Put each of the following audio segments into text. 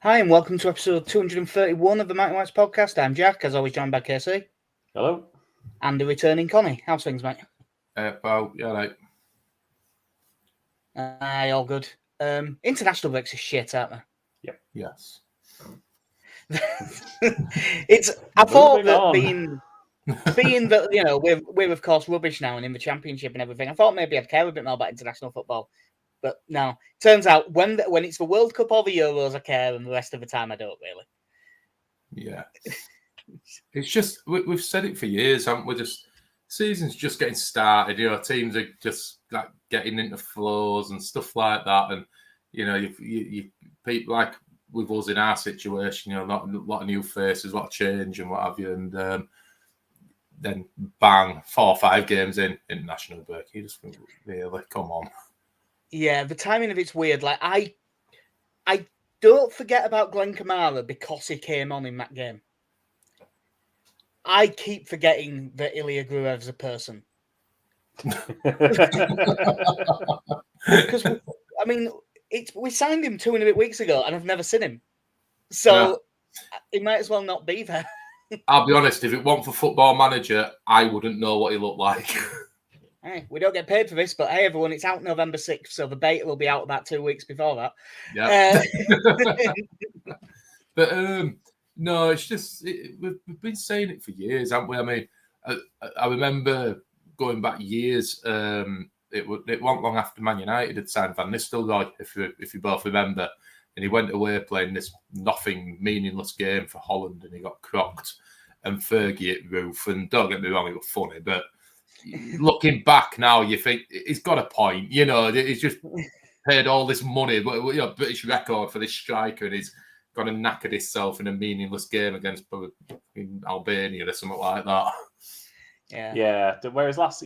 Hi, and welcome to episode 231 of the Mighty Whites podcast. I'm Jack, as always, joined by KC. Hello. And the returning Connie. How's things, mate? Well, yeah, right. Aye, all good. International breaks are shit, aren't they? Yep. Yes. I thought that on. being that, you know, we're of course rubbish now and in the championship and everything, I thought maybe I'd care a bit more about international football. But no, turns out when it's the World Cup or the Euros, I care, and the rest of the time I don't really. Yeah. It's just, we've said it for years, haven't we? Season's just getting started. You know, teams are just like getting into flows and stuff like that. And, you know, you people like with us in our situation, you know, a lot of new faces, a lot of change and what have you. And then bang, 4 or 5 games in international break. You just think, really, come on. Yeah, the timing of it's weird. Like, I don't forget about Glenn Kamara because he came on in that game. I keep forgetting that Ilya Gruev's a person. Because, I mean, we signed him 2 and a bit weeks ago, and I've never seen him. So, he might as well not be there. I'll be honest, if it weren't for Football Manager, I wouldn't know what he looked like. Hey, we don't get paid for this, but hey, everyone, it's out November 6th, so the beta will be out about 2 weeks before that. Yeah. But no, it's just we've been saying it for years, haven't we? I mean, I remember going back years. It wasn't long after Man United had signed Van Nistelrooy, if you both remember, and he went away playing this nothing meaningless game for Holland, and he got crocked. And Fergie at roof, and don't get me wrong, it was funny, but looking back now, you think he's got a point. You know, he's just paid all this money, but you know, British record for this striker, and he's got to knackered himself in a meaningless game against Albania or something like that. Yeah. Whereas last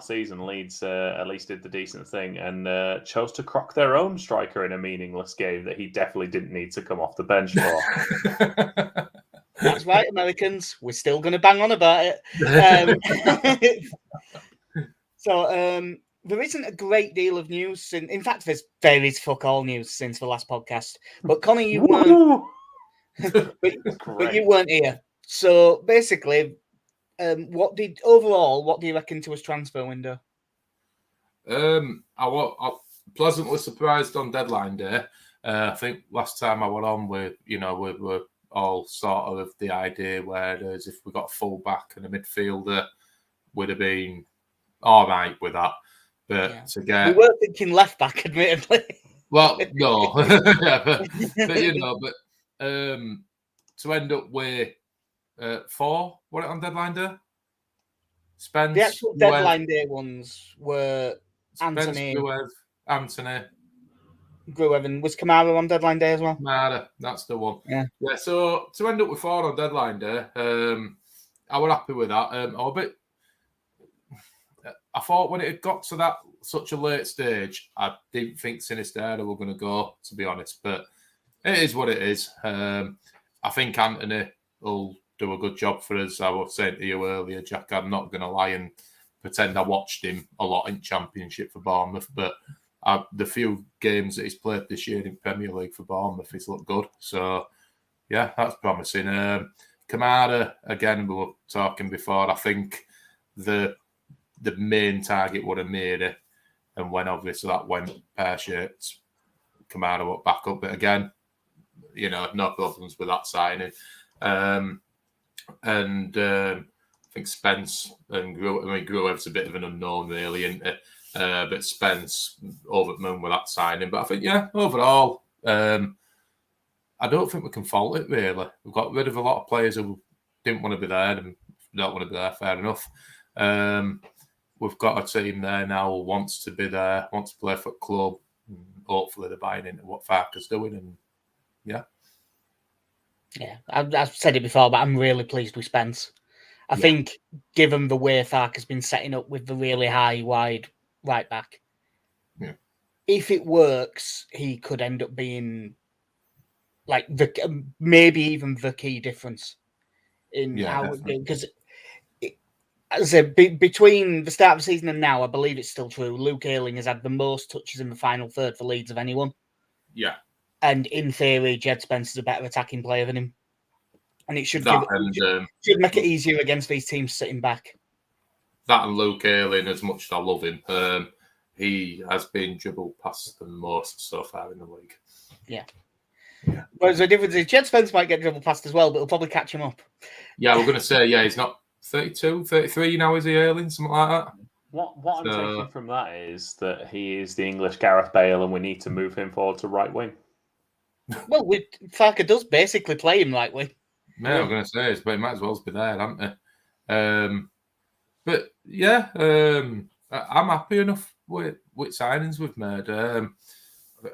season, Leeds at least did the decent thing and chose to crock their own striker in a meaningless game that he definitely didn't need to come off the bench for. That's right, Americans. We're still going to bang on about it. So there isn't a great deal of news. In fact, there is fuck all news since the last podcast. But Connie, you weren't. but you weren't here. So basically, what do you reckon to his transfer window? I was pleasantly surprised on deadline day. I think last time I went on, we were all sort of the idea where if we got a full back and a midfielder, would have been all right with that. But to get, we were thinking left back, admittedly. Well, no, but you know, to end up with 4, what on deadline day? Spence. The actual deadline day ones were Anthony, Anthony. Gruev, and was Kamara on deadline day as well? Kamara, that's the one. Yeah. So to end up with 4 on deadline day, I was happy with that. I thought when it had got to such a late stage, I didn't think Sinisterra were going to go, to be honest. But it is what it is. I think Anthony will do a good job for us. I was saying to you earlier, Jack, I'm not going to lie and pretend I watched him a lot in Championship for Bournemouth, but the few games that he's played this year in Premier League for Bournemouth, he's looked good. So, yeah, that's promising. Kamara, again, we were talking before, I think the main target would have made it. And when obviously that went pear-shaped, Kamara went back up. But again, you know, no problems with that signing. I think Spence and Gruev's a bit of an unknown, really, isn't it? But Spence over at Moon with that signing. But I think, yeah, overall, I don't think we can fault it, really. We've got rid of a lot of players who didn't want to be there and don't want to be there, fair enough. We've got a team there now who wants to be there, wants to play for the club. And hopefully they're buying into what Farke's doing. And yeah. Yeah, I've said it before, but I'm really pleased with Spence. I think, given the way Farke's been setting up with the really high, wide right back, if it works, he could end up being like maybe even the key difference in how it goes. Because as I said, between the start of the season and now, I believe it's still true. Luke Ayling has had the most touches in the final third for Leeds of anyone. Yeah. And in theory, Jed Spencer's a better attacking player than him. And it should should make it easier against these teams sitting back. That and Luke Ayling, as much as I love him, he has been dribbled past the most so far in the league. Yeah. Whereas the difference is Jed Spence might get dribbled past as well, but he'll probably catch him up. Yeah, we're going to say, he's not 32, 33 now, is he, Ayling? Something like that. What I'm taking from that is that he is the English Gareth Bale and we need to move him forward to right wing. Well, Farke does basically play him right wing. Yeah, I'm going to say, but he might as well be there, haven't he? But yeah, I'm happy enough with signings we've made.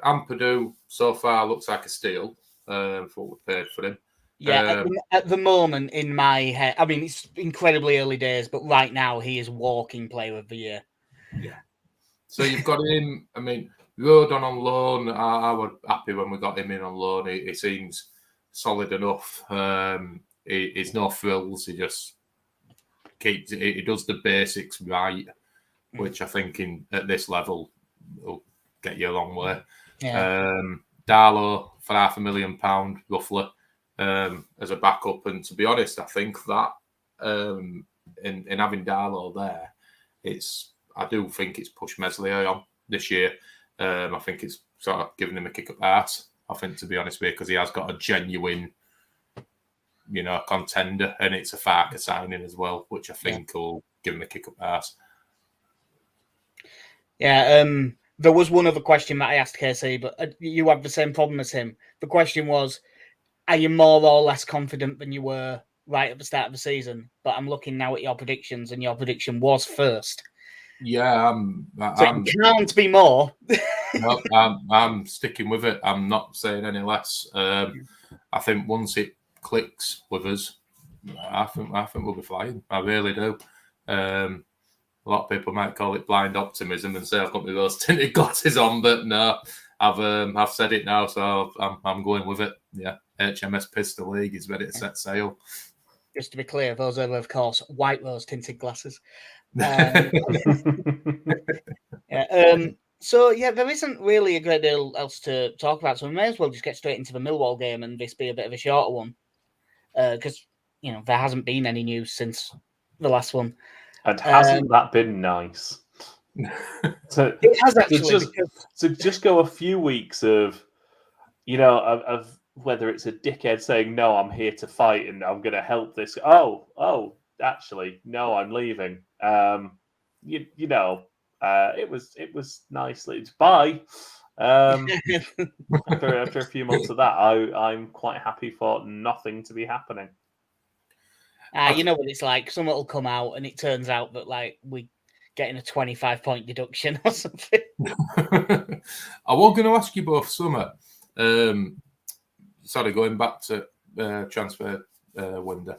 Ampadu so far looks like a steal for what we paid for him. Yeah, at the moment in my head, I mean, it's incredibly early days, but right now he is walking player of the year. Yeah. So you've got him. I mean, Rodon on loan. I was happy when we got him in on loan. He seems solid enough. He's no frills. He just keeps. He does the basics right, which I think at this level will get you a long way. Yeah. Darlow for £500,000 roughly as a backup, and to be honest, I think that in having Darlow there, I do think it's pushed Meslier on this year. I think it's sort of giving him a kick up the arse. I think, to be honest with you, because he has got a genuine, contender, and it's a Farke signing as well, which I think will give him a kick up the arse. Yeah, there was one other question that I asked KC, but you had the same problem as him. The question was, are you more or less confident than you were right at the start of the season? But I'm looking now at your predictions, and your prediction was first. Yeah, it can't be more. No, I'm sticking with it. I'm not saying any less. I think once it clicks with us, I think we'll be flying. I really do. A lot of people might call it blind optimism and say I've got my rose tinted glasses on, but no, I've said it now, so I'm going with it. Yeah, HMS Pistol League is ready to set sail. Just to be clear, those are, of course, white rose tinted glasses. So, there isn't really a great deal else to talk about, so we may as well just get straight into the Millwall game and this be a bit of a shorter one. Because, there hasn't been any news since the last one. And hasn't that been nice? It has actually. To just go a few weeks of whether it's a dickhead saying, no, I'm here to fight and I'm going to help this. Oh, actually, no, I'm leaving. It was nicely. Bye. After a few months of that, I'm quite happy for nothing to be happening. You know what it's like. Someone will come out and it turns out that we getting a 25-point deduction or something. I was going to ask you both something. Sorry, going back to transfer window.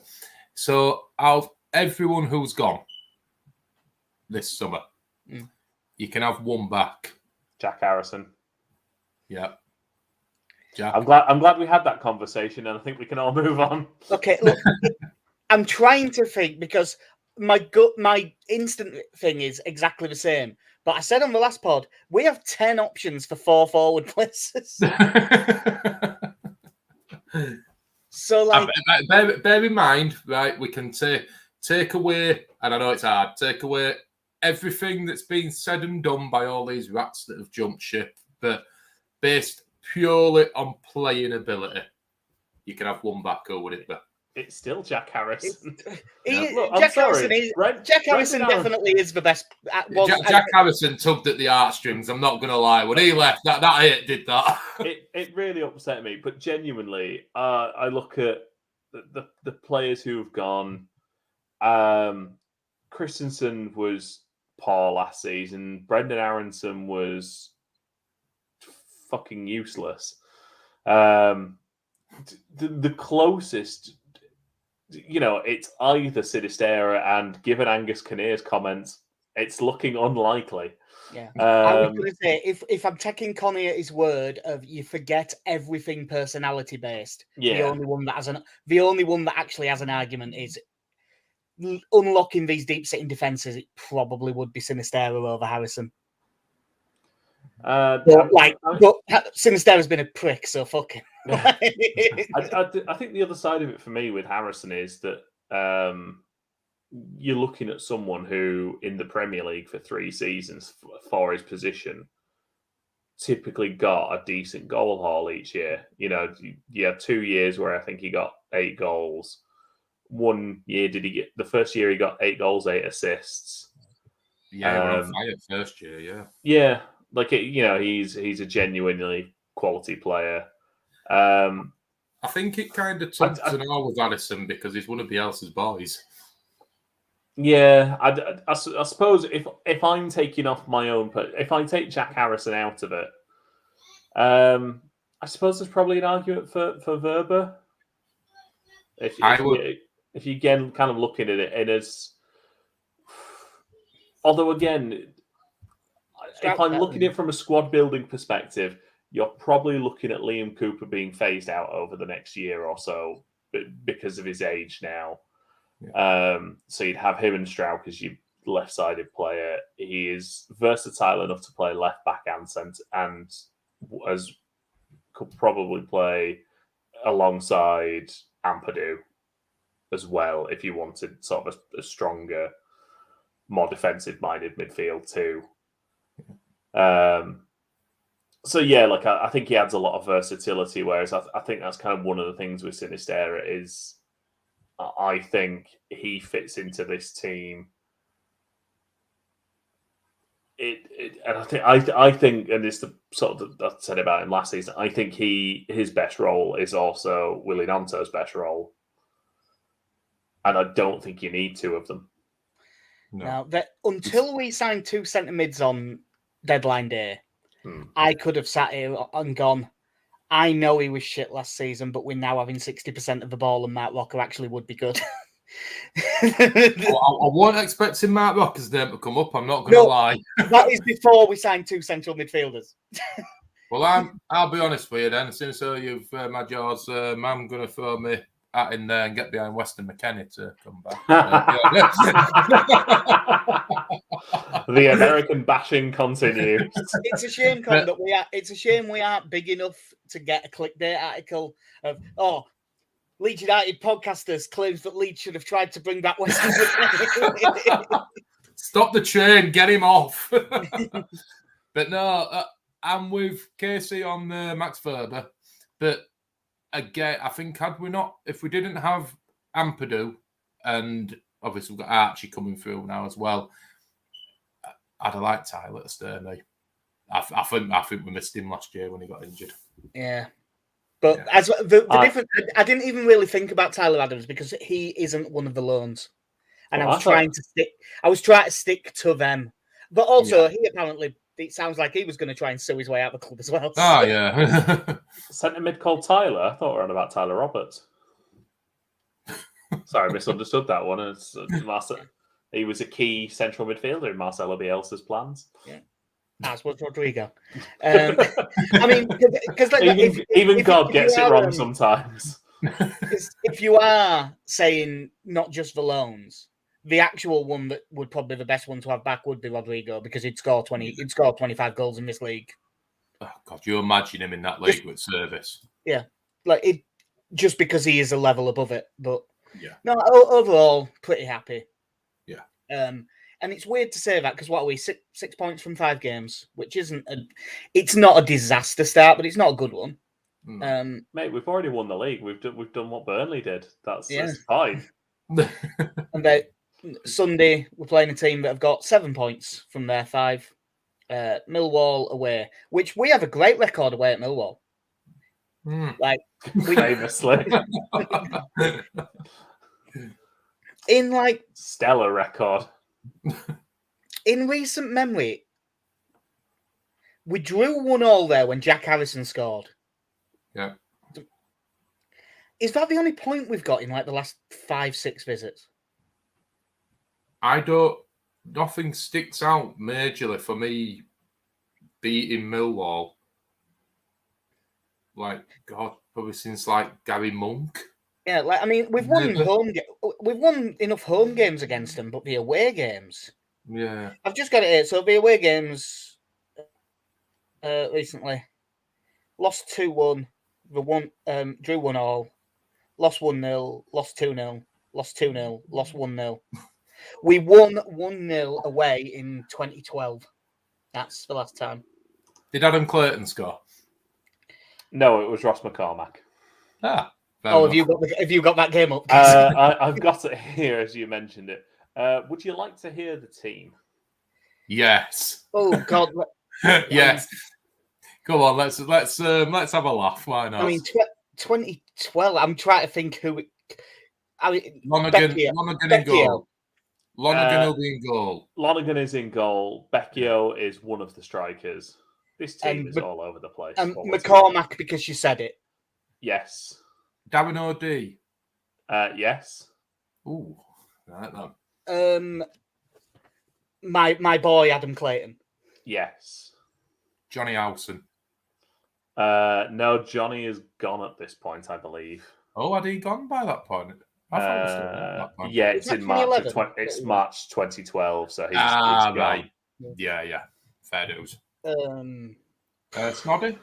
So, out of everyone who's gone this summer, you can have one back. Jack Harrison. Yeah. Jack. I'm glad we had that conversation, and I think we can all move on. Okay, look, I'm trying to think because my instant thing is exactly the same. But I said on the last pod, we have 10 options for 4 forward places. So, bear in mind, right? We can take away, and I know it's hard, take away everything that's been said and done by all these rats that have jumped ship, but based purely on playing ability, you can have one back. Who would it be? It's still Jack Harrison. Jack Harrison definitely is the best. Jack Harrison tugged at the heartstrings. I'm not going to lie. When he left, that hit did that. It really upset me. But genuinely, I look at the players who have gone. Christensen was poor last season. Brendan Aronson was fucking useless. The closest, it's either Sinisterra, and given Angus Kinnear's comments, it's looking unlikely. Yeah, I was going to say if I'm taking Connie at his word of you forget everything personality based. Yeah. The only one that actually has an argument is unlocking these deep sitting defenses. It probably would be Sinisterra over Harrison. Sinister has been a prick, so fuck him. I think the other side of it for me with Harrison is that you're looking at someone who, in the Premier League for 3 seasons for his position, typically got a decent goal haul each year. You know, you had 2 years where I think he got 8 goals. 1 year the first year he got 8 goals, 8 assists. Yeah, we're on fire first year, yeah. Yeah, like, he's a genuinely quality player. I think it kind of tugs and all with Addison because he's one of Bielsa's boys. Yeah, I suppose if I'm taking off my own, if I take Jack Harrison out of it, I suppose there's probably an argument for Verba. If you again kind of looking at it, and although again, if I'm looking at it from a squad building perspective, you're probably looking at Liam Cooper being phased out over the next year or so because of his age now. Yeah. So you'd have him and Strauch as your left-sided player. He is versatile enough to play left back and centre, and could probably play alongside Ampadu as well if you wanted sort of a stronger, more defensive-minded midfield too. So yeah, like I think he adds a lot of versatility. Whereas I think that's kind of one of the things with Sinisterra is I think he fits into this team. And I think, and it's the sort of I said about him last season. I think his best role is also Willy Gnonto's best role, and I don't think you need 2 of them. No. Now, until we signed 2 centre mids on deadline day, I could have sat here and gone, I know he was shit last season, but we're now having 60% of the ball, and Mark Rocker actually would be good. I wasn't expecting Mark Rocker's name to come up, I'm not going to lie. That is before we signed 2 central midfielders. Well, I'll be honest with you then. Since you've had yours, I'm going to throw me hat in there and get behind Weston McKennie to come back. The American bashing continues. It's a shame, Con, that it's a shame we aren't big enough to get a clickbait article of Leeds United podcasters claims that Leeds should have tried to bring back Weston McKennie. Stop the train, get him off. But no, I'm with Casey on Max Verba. But again, I think if we didn't have Ampadu, and obviously we've got Archie coming through now as well, I'd have liked Tyler to stay, mate. I think we missed him last year when he got injured. Yeah. But as the difference, I didn't even really think about Tyler Adams because he isn't one of the loans. And I was trying to stick to them. But also, he apparently, it sounds like he was going to try and sue his way out of the club as well. Oh, yeah. Centre mid called Tyler. I thought we were on about Tyler Roberts. Sorry, I misunderstood that one. He was a key central midfielder in Marcelo Bielsa's plans. Yeah. As was Rodrigo. I mean, because even God gets it wrong sometimes. If you are saying not just the loans, the actual one that would probably be the best one to have back would be Rodrigo because he'd score 25 goals in this league. Oh God, you imagine him in that league with service. Yeah, like just because he is a level above it. But no, overall, pretty happy. Yeah. And it's weird to say that because what are we 6 points from 5 games, which it's not a disaster start, but it's not a good one. Mate, we've already won the league. We've done what Burnley did. That's fine. And Sunday we're playing a team that have got 7 points from their 5. Millwall away, which we have a great record away at Millwall. Like famously. In like stellar record. In recent memory, we drew 1-1 there when Jack Harrison scored. Yeah. Is that the only point we've got in like the last 5-6 visits? Nothing sticks out majorly for me beating Millwall. Like, God, probably since like Gary Monk. Yeah, like I mean, we've won enough home games against them, but the away games. Yeah, I've just got it here. So the away games, recently. Lost 2-1. Drew 1-1, lost 1-0, lost 2-0, lost 2-0, lost 1-0. We won 1-0 away in 2012. That's the last time. Did Adam Clayton score? No, it was Ross McCormack. Have you got that game up? I've got it here as you mentioned it. Would you like to hear the team? Yes. Oh God. Yes. Come on, let's have a laugh. Why not? I mean, 2012. I'm trying to think who. Lonergan in goal. Lonergan will be in goal. Lonergan is in goal. Becchio is one of the strikers. This team is all over the place. McCormack, because you said it. Yes. Darren O'D. Yes. Ooh, right then. My boy Adam Clayton. Yes. Johnny Howson. No, Johnny is gone at this point, I believe. Oh, had he gone by that point? I thought it was still at that point. Yeah, it's in March. It's March 2012, so he's gone. Right. Yeah. Fair dues. Snoddy?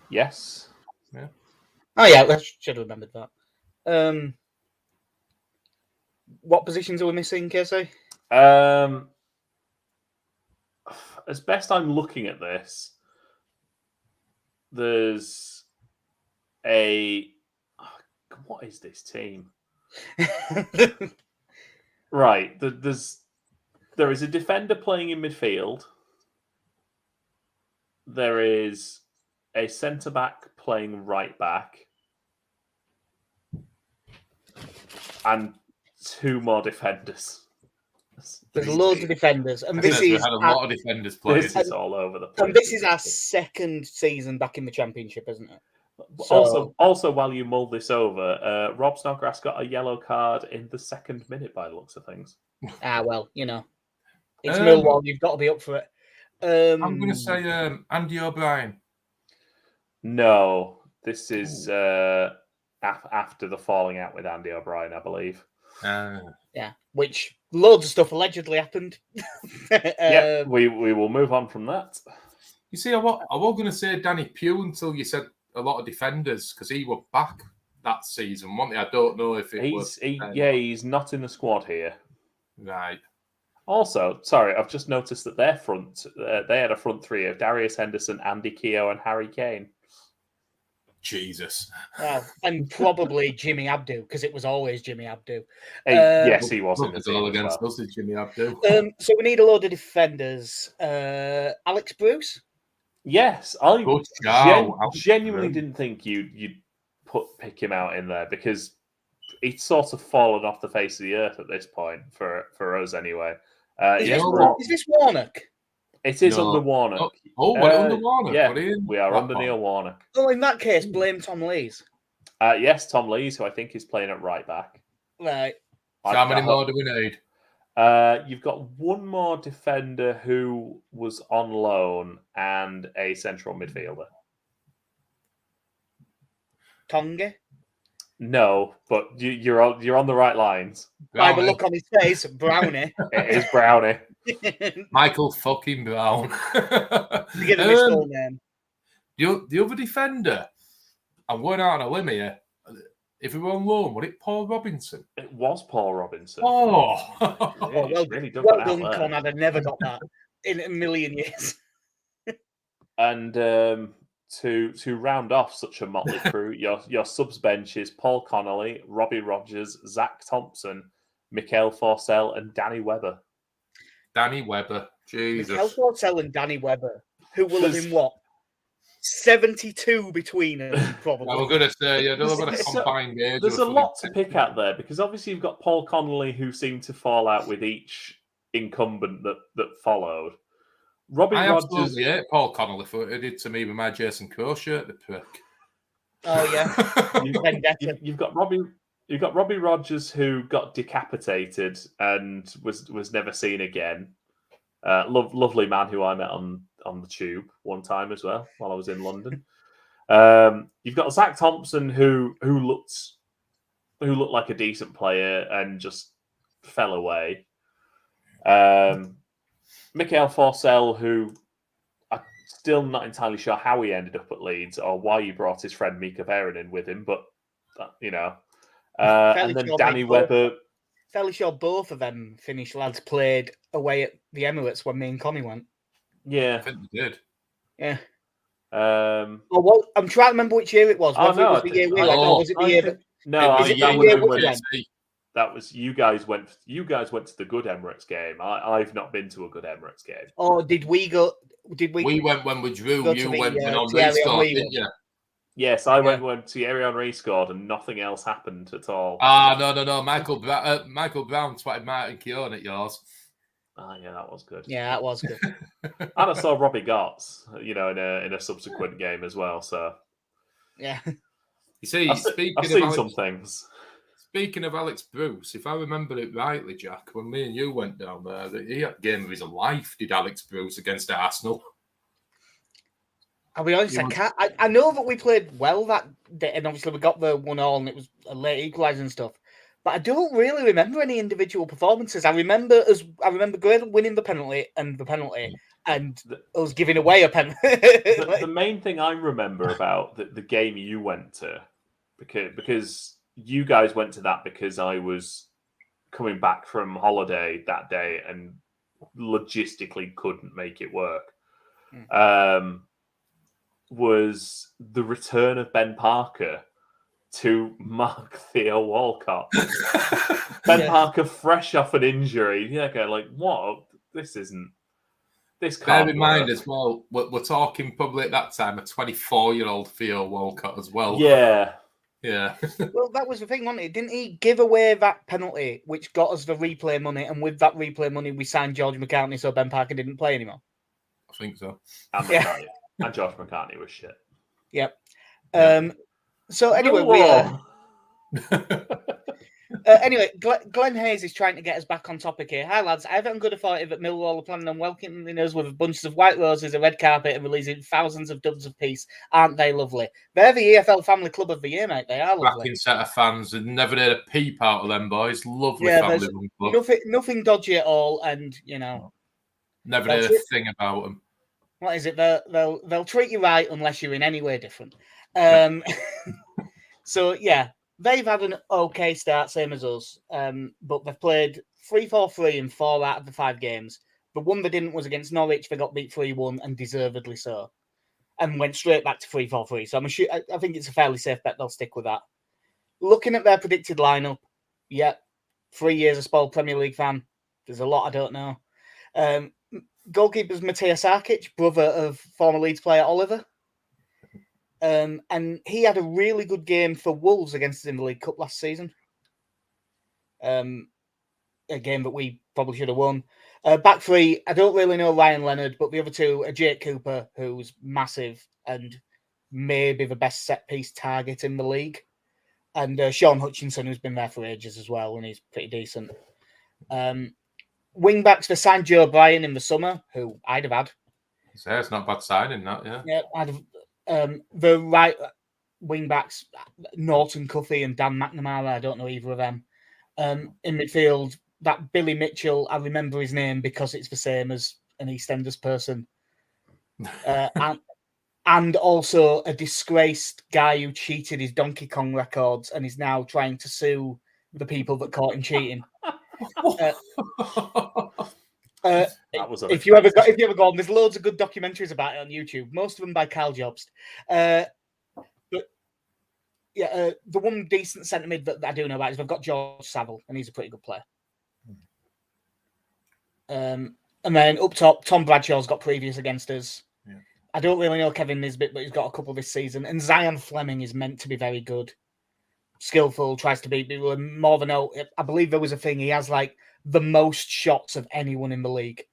Yes. Yeah. Oh yeah, I should have remembered that. What positions are we missing, Casey? As best I'm looking at this, there's what is this team? Right, there is a defender playing in midfield. There is a centre back playing right back, and 2 more defenders. There's loads of defenders, and we had a lot of defenders playing. This is all over the place. And this is our second season back in the Championship, isn't it? Also, while you mull this over, Rob Snodgrass got a yellow card in the 2nd minute by the looks of things. Well, it's Millwall. You've got to be up for it. I'm going to say Andy O'Brien. No, this is after the falling out with Andy O'Brien, I believe. Yeah, which loads of stuff allegedly happened. Yeah, we will move on from that. You see, I was going to say Danny Pugh until you said a lot of defenders, because he was back that season, wasn't he? I don't know if he's not in the squad here. Right. Also, sorry, I've just noticed that their front, they had a front 3 of Darius Henderson, Andy Keogh, and Harry Kane. Jesus. And probably Jimmy Abdu, because it was always Jimmy Abdu. Yes, he was in the team all against us, Jimmy Abdu. So we need a load of defenders. Alex Bruce? Yes, I genuinely didn't think you'd pick him out in there, because he's sort of fallen off the face of the earth at this point for us anyway. Is this Warnock? It is under Warnock. Under Warnock? Yeah, we are under Neil Warnock. Well, in that case, blame Tom Lees. Yes, Tom Lees, who I think is playing at right back. Right. So how many more do we need? You've got 1 more defender who was on loan and a central midfielder. Tonga? No, but you're on the right lines. By the look on his face, Brownie. It is Brownie. Michael fucking Brown. Give him his full name. The other defender, I'm going out on a limb here. If we were on loan, was it Paul Robinson? It was Paul Robinson. Well done, Conrad. I never got that in a million years. And to round off such a motley crew, your subs bench is Paul Connolly, Robbie Rogers, Zach Thompson, Mikael Forsell, and Danny Webber. Danny Webber, Jesus. Mikael Forsell and Danny Webber, who will have been what? 72 between them, probably. I was going to say, they'll have a combined age. There's a lot to pick at there, because obviously you've got Paul Connolly, who seemed to fall out with each incumbent that followed. I absolutely hate Paul Connolly for what he did to me with my Jason Crow shirt, the prick. Oh yeah, you've got Robbie Rogers, who got decapitated and was never seen again. Lovely man who I met on the tube one time as well while I was in London. You've got Zach Thompson, who looked like a decent player and just fell away. Mikael Forsell, who I still not entirely sure how he ended up at Leeds or why he brought his friend Mika Veron in with him, but and then Danny Webber. Fairly sure both of them Finnish lads played away at the Emirates when me and Connie went. Yeah, I think they did. Yeah. I'm trying to remember which year it was. Whether it was the year we went, or was it the year that? No, is it the year we went? That was you guys went. You guys went to the good Emirates game. I've not been to a good Emirates game. Or did we go? We went when we drew. You went when on restart, didn't you? Yes, I went when Thierry Henry scored and nothing else happened at all. No. Michael Brown twatted Martin Keown at yours. Yeah, that was good. Yeah, that was good. And I saw Robbie Gotts, in a subsequent game as well. So yeah, you see, I've seen some things. Speaking of Alex Bruce, if I remember it rightly, Jack, when me and you went down there, he had a game of his life. Did Alex Bruce against Arsenal? I'll be honest, I know that we played well that day, and obviously we got the 1-1 and it was a late equaliser and stuff. But I don't really remember any individual performances. I remember Graham winning the penalty, and us giving away a penalty. The main thing I remember about the game you went to, because you guys went to that because I was coming back from holiday that day and logistically couldn't make it work. Was the return of Ben Parker to mark Theo Walcott. Ben Parker, fresh off an injury. Yeah, okay, like, what? This can't Bear in mind as well, we're talking probably at that time a 24-year-old Theo Walcott as well. Yeah. Well, that was the thing, wasn't it? Didn't he give away that penalty, which got us the replay money, and with that replay money, we signed George McCartney so Ben Parker didn't play anymore? I think so. And George McCartney was shit. Yep. So anyway, anyway, Glenn Hayes is trying to get us back on topic here. Hi lads, I haven't good authority that Millwall are planning on welcoming us with bunches of white roses, a red carpet, and releasing thousands of dubs of peace. Aren't they lovely? They're the EFL Family Club of the Year, mate. They are lovely. Cracking set of fans, and never heard a peep out of them boys. Lovely family club. Nothing dodgy at all, and never heard a thing about them. What is it? They'll treat you right unless you're in any way different. So yeah, they've had an okay start, same as us. But they've played 3-4-3 in 4 out of the 5 games. The one they didn't was against Norwich. They got beat 3-1 and deservedly so, and went straight back to 3-4-3. So I think it's a fairly safe bet they'll stick with that. Looking at their predicted lineup, 3 years a spoiled Premier League fan. There's a lot I don't know. Goalkeeper's Matthias Sarkic, brother of former Leeds player Oliver. And he had a really good game for Wolves against us in the League Cup last season. A game that we probably should have won. Back 3, I don't really know Ryan Leonard, but the other 2 are Jake Cooper, who's massive and maybe the best set-piece target in the league. And Sean Hutchinson, who's been there for ages as well, and he's pretty decent. Wing-backs for signed Joe Bryan in the summer, who I'd have had. So it's not bad signing, that, yeah. Yeah, I'd have. The right wing-backs, Norton Cuffey and Dan McNamara, I don't know either of them. In midfield, that Billy Mitchell, I remember his name because it's the same as an EastEnders person. And also a disgraced guy who cheated his Donkey Kong records and is now trying to sue the people that caught him cheating. If you ever go on, there's loads of good documentaries about it on YouTube. Most of them by Kyle Jobst. But yeah, the one decent centre mid that I do know about is they've got George Saville, and he's a pretty good player. And then up top, Tom Bradshaw's got previous against us. Yeah. I don't really know Kevin Nisbet, but he's got a couple this season. And Zion Fleming is meant to be very good, skillful, tries to beat people. And more than I believe there was a thing. He has like the most shots of anyone in the league.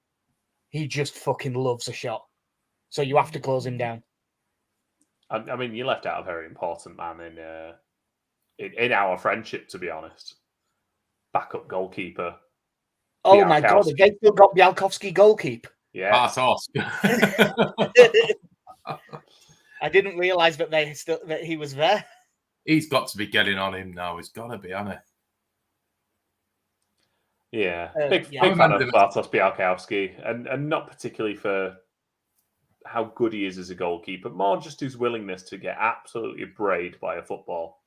He just fucking loves a shot. So you have to close him down. I mean, you left out a very important man in our friendship, to be honest. Backup goalkeeper. Oh my God, they still got Bialkowski goalkeeper. Yeah. I didn't realise that he was there. He's got to be getting on him now. He's got to be, hasn't he? Yeah. Big fan of Bartosz Bialkowski, and not particularly for how good he is as a goalkeeper, more just his willingness to get absolutely brayed by a football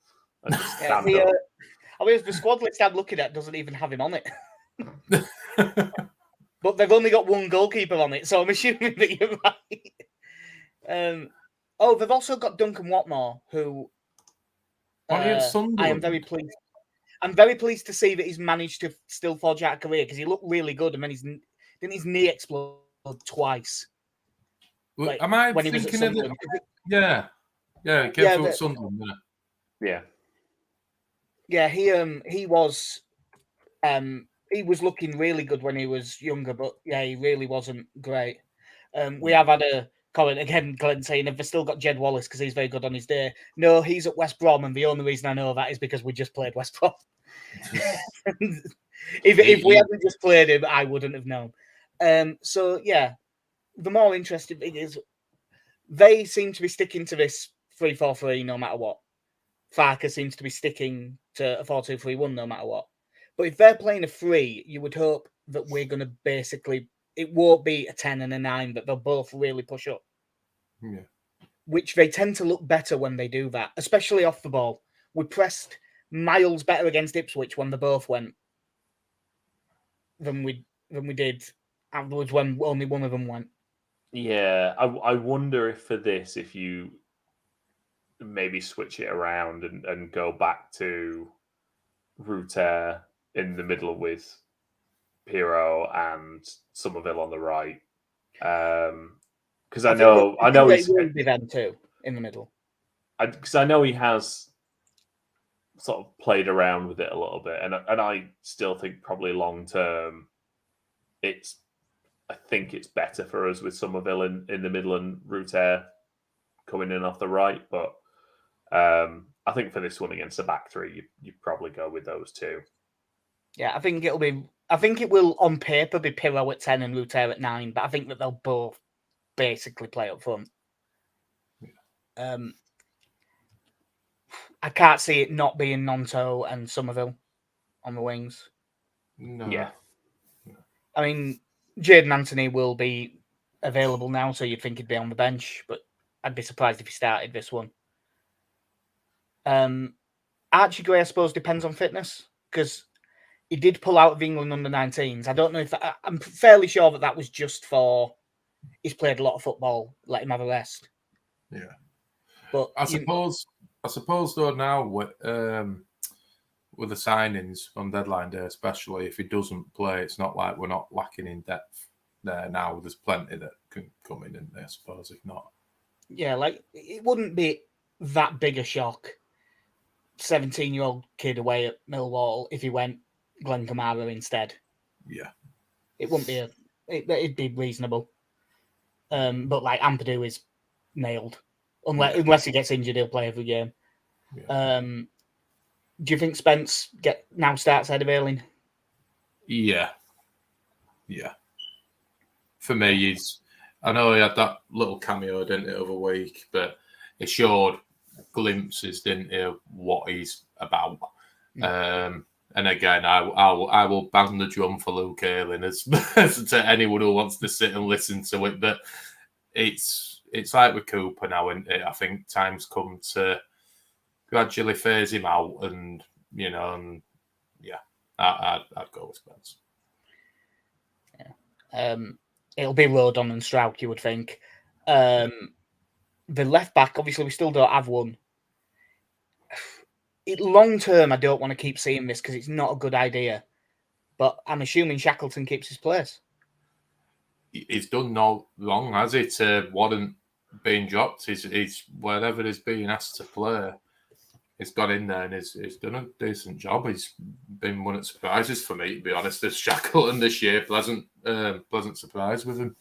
and just stand up. I mean, the squad list I'm looking at doesn't even have him on it. But they've only got one goalkeeper on it, so I'm assuming that you're right. They've also got Duncan Watmore, who I am very pleased. I'm very pleased to see that he's managed to still forge out a career because he looked really good, and then his knee explode twice. Like, am I thinking of it? Yeah, he came through Sunderland, didn't he? Yeah, he was looking really good when he was younger, but yeah, he really wasn't great. We have had a comment again, Glenn saying, have they still got Jed Wallace because he's very good on his day? No, he's at West Brom, and the only reason I know that is because we just played West Brom. if we hadn't just played him, I wouldn't have known. So yeah, the more interesting thing is they seem to be sticking to this 3-4-3 no matter what. Farker seems to be sticking to a 4-2-3-1 no matter what. But if they're playing a 3, you would hope that we're going to basically, it won't be a 10 and a 9, that they'll both really push up. Yeah. Which they tend to look better when they do that, especially off the ball. We pressed miles better against Ipswich when they both went than we did afterwards when only one of them went. Yeah, I wonder if for this, if you maybe switch it around and go back to Ruter in the middle with Pirro and Somerville on the right. Because I know he's will be them too in the middle. Because I know he has sort of played around with it a little bit, and I still think probably long term, I think it's better for us with Somerville in the middle and Ruter coming in off the right. But I think for this one against the back three, you probably go with those two. Yeah, I think it will on paper be Pirro at 10 and Ruter at 9, but I think that they'll both basically play up front. Yeah. I can't see it not being Nonto and Somerville on the wings. No. Yeah. I mean, Jadon Anthony will be available now, so you'd think he'd be on the bench, but I'd be surprised if he started this one. Archie Gray, I suppose, depends on fitness, because he did pull out of England under-19s. I don't know if I'm fairly sure that was just for he's played a lot of football, let him have a rest. Yeah. But I suppose though now with the signings on deadline day, especially if he doesn't play, it's not like we're not lacking in depth there now. There's plenty that can come in there, I suppose, if not. Yeah, like it wouldn't be that big a shock. 17-year-old kid away at Millwall if he went Glenn Kamara instead. Yeah. It wouldn't be it'd be reasonable. But like Ampadu is nailed. Unless he gets injured, he'll play every game. Yeah. Do you think Spence now starts ahead of Ayling? Yeah. For me, I know he had that little cameo, didn't he, over a week, but it showed glimpses, didn't he, of what he's about. And again, I will bang the drum for Luke Ayling as to anyone who wants to sit and listen to it. But it's like with Cooper now, isn't it? I think time's come to gradually phase him out, and I'd go with Spence. Yeah. It'll be Rodon and Strauch, you would think. The left back, obviously, we still don't have one. Long term, I don't want to keep seeing this because it's not a good idea. But I'm assuming Shackleton keeps his place. He's done no wrong, has he, to warrant being dropped? He's wherever he's being asked to play, he's got in there and he's done a decent job. He's been one of the surprises for me, to be honest, as Shackleton this year. Pleasant surprise with him.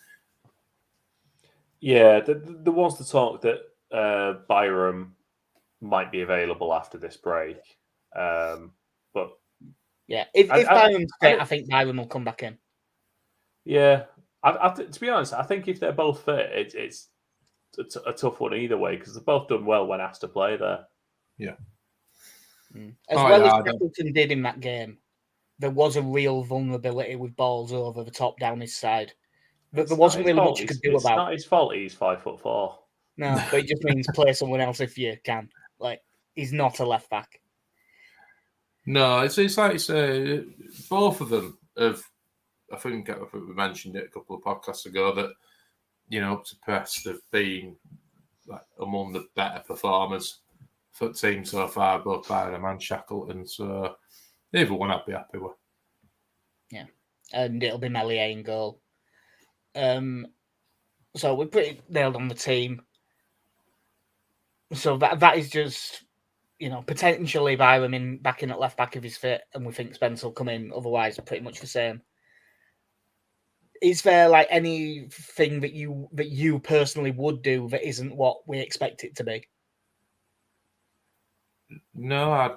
Yeah, there was the talk that Byram might be available after this break. But yeah, if Byram's fit, I think Byram will come back in. Yeah, to be honest, I think if they're both fit, it's a tough one either way because they've both done well when asked to play there. Yeah. As as Shackleton did in that game, there was a real vulnerability with balls over the top down his side But there wasn't really much you could do It's about. not his fault. He's 5'4". No, but it just means play someone else if you can. Like, he's not a left back. No, it's like you say, both of them have. I think we mentioned it a couple of podcasts ago that, up to press, they've been like among the better performers for the team so far, both Byram and Shackleton. So either one I'd be happy with. Yeah, and it'll be Meslier in goal. So we're pretty nailed on the team. So that is just, potentially Byram back in at left back if he's fit, and we think Spence will come in. Otherwise, pretty much the same. Is there like anything that you personally would do that isn't what we expect it to be? No,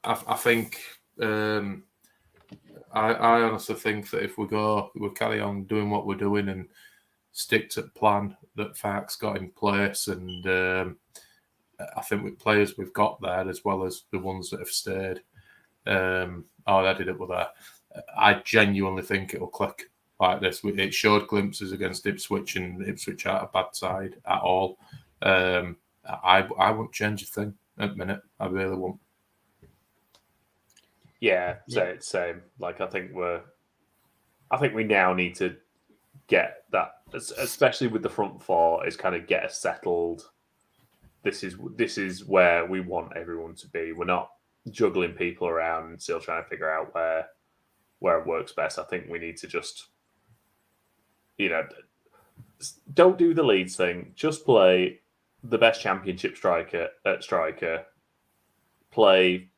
I think I honestly think that if we carry on doing what we're doing and stick to the plan that Fark's got in place, and I think with players we've got there as well as the ones that have stayed already that were there, I genuinely think it'll click like this. It showed glimpses against Ipswich, and Ipswich aren't a bad side at all. I won't change a thing at the minute. I really won't. Yeah, same. Like I think we now need to get that, especially with the front four, is kind of get us settled. This is where we want everyone to be. We're not juggling people around and still trying to figure out where it works best. I think we need to just, don't do the Leeds thing. Just play the best championship striker at striker. Play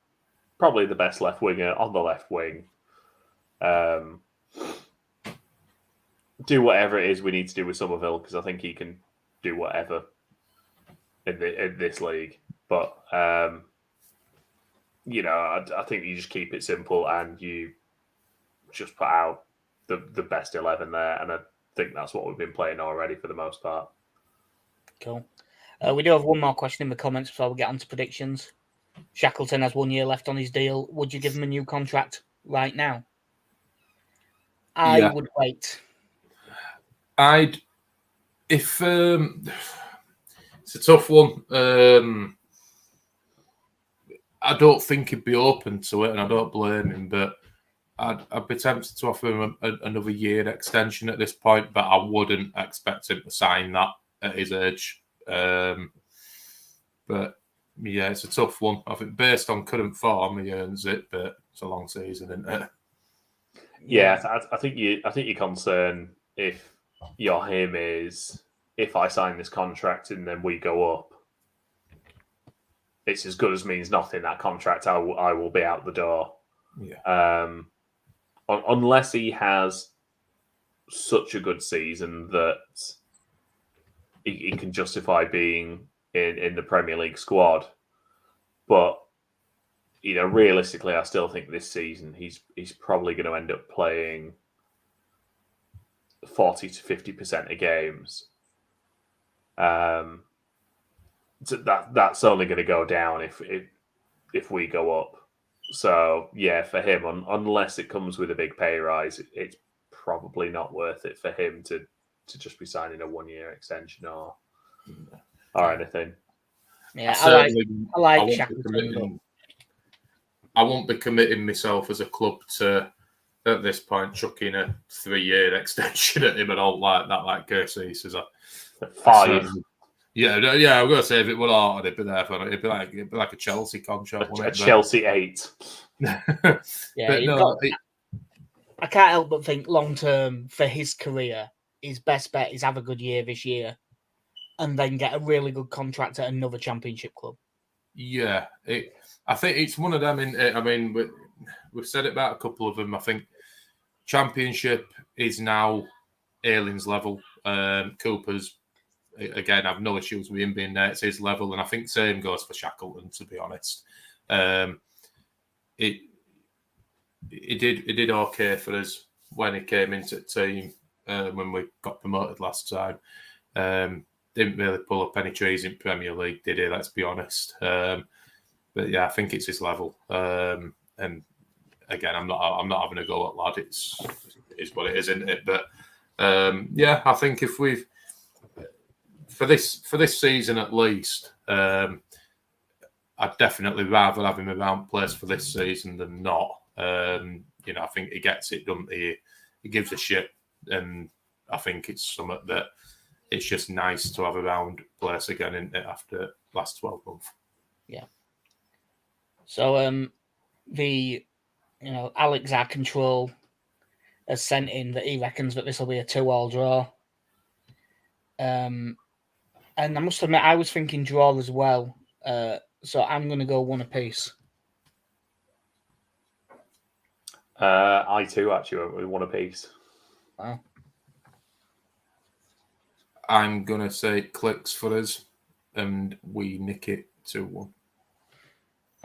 probably the best left winger on the left wing. Do whatever it is we need to do with Somerville, because I think he can do whatever in this league. But I think you just keep it simple and you just put out the best 11 there, and I think that's what we've been playing already for the most part. Cool. We do have one more question in the comments before we get on to predictions. Shackleton has 1 year left on his deal. Would you give him a new contract right now? I would wait. It's a tough one. I don't think he'd be open to it, and I don't blame him, but I'd be tempted to offer him another year extension at this point, but I wouldn't expect him to sign that at his age. But yeah, it's a tough one. I think based on current form, he earns it, but it's a long season, isn't it? Yeah, I think your concern, if you're him, is if I sign this contract and then we go up, it's as good as means nothing. That contract, I will be out the door. Yeah. Unless he has such a good season that he can justify being in the Premier League squad. But realistically, I still think this season he's probably going to end up playing 40 to 50% of games. So that's only going to go down if we go up. So yeah, for him, unless it comes with a big pay rise, it's probably not worth it for him to just be signing a 1 year extension or anything. Yeah, I like Shackleton. I won't be committing myself as a club to, at this point, chucking a 3 year extension at him and all like that, like Kersey says. 5. Yeah. I'm going to say if it were hard, it'd be there for it. It'd be like a Chelsea contract. Chelsea 8. Yeah, I can't help but think long term for his career, his best bet is have a good year this year, and then get a really good contract at another championship club. Yeah, I think it's one of them. I mean, we've said it about a couple of them. I think championship is now Ayling's level. Cooper's, again, I've no issues with him being there. It's his level, and I think same goes for Shackleton, to be honest. It did okay for us when he came into the team when we got promoted last time. Didn't really pull up any trees in Premier League, did he? Let's be honest. But yeah, I think it's his level. And again, I'm not having a go at lad. It's what it is, isn't it? But I think if we've for this season at least, I'd definitely rather have him around place for this season than not. I think he gets it done. He gives a shit, and I think it's something that it's just nice to have around place again after last 12 months. Yeah. So Alex, our control, has sent in that he reckons that this will be a 2-2 draw. And I must admit, I was thinking draw as well. So I'm going to go 1 apiece. I too actually went with 1 apiece. Wow. I'm going to say it clicks for us and we nick it 2-1.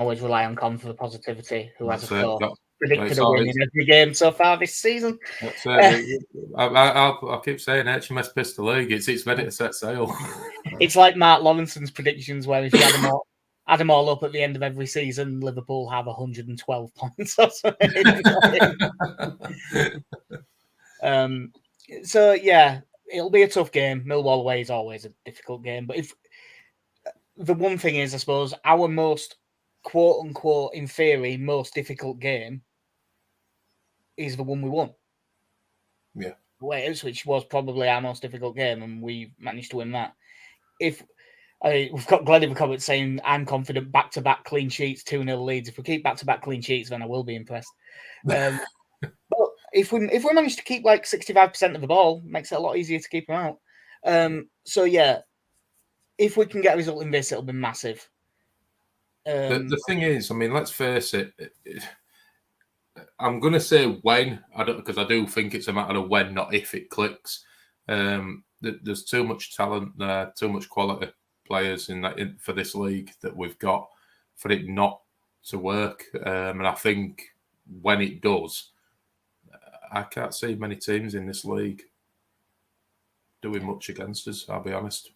Always rely on Con for the positivity, who has, of course, predicted a win in every game so far this season. That's it. I keep saying HMS Pistol League, it's ready to set sail. It's like Mark Lawrenson's predictions, where if you add them all up at the end of every season, Liverpool have 112 points or something. So, yeah, it'll be a tough game. Millwall away is always a difficult game. But if the one thing is, I suppose, our most, quote unquote, in theory, most difficult game is the one we won. Yeah. Wales, which was probably our most difficult game, and we managed to win that. We've got Glenn in the comments saying, I'm confident back-to-back clean sheets, 2-0 Leeds. If we keep back-to-back clean sheets, then I will be impressed. But if we manage to keep like 65% of the ball, makes it a lot easier to keep them out. So, yeah, if we can get a result in this, it'll be massive. The thing is, I mean, let's face it. I'm going to say when, because I do think it's a matter of when, not if it clicks. There's too much talent there, too much quality players for this league that we've got for it not to work. And I think when it does, I can't see many teams in this league doing much against us, I'll be honest.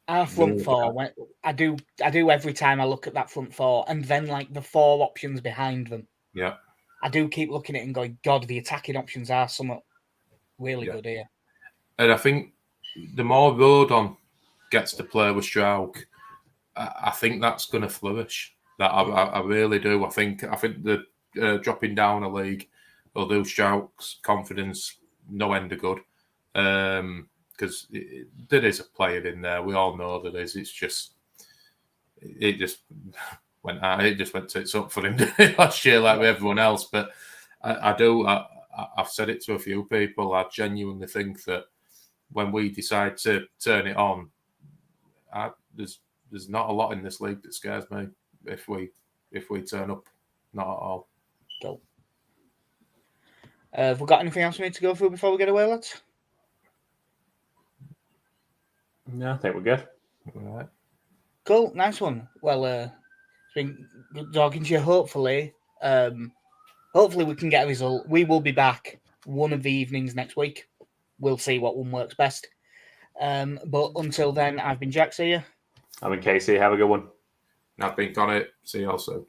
Our front four, I do every time I look at that front four, and then like the 4 options behind them. Yeah. I do keep looking at it and going, God, the attacking options are somewhat really good here. And I think the more Rodon gets to play with Strauch, I think that's going to flourish. That I really do. I think the dropping down a league will do Strauch's confidence no end of good. Because there is a player in there. We all know there is. It just went out. It just went tits up for him last year, like with everyone else. But I've said it to a few people. I genuinely think that when we decide to turn it on, there's not a lot in this league that scares me. If we turn up, not at all. Cool. Have we got anything else we need to go through before we get away, lads? No, I think we're good. All right. Cool, nice one. Well, it's been good talking to you. Hopefully we can get a result. We will be back one of the evenings next week. We'll see what one works best. But until then, I've been Jack. See you. I've been Casey. Have a good one. I've been Connor. See you also.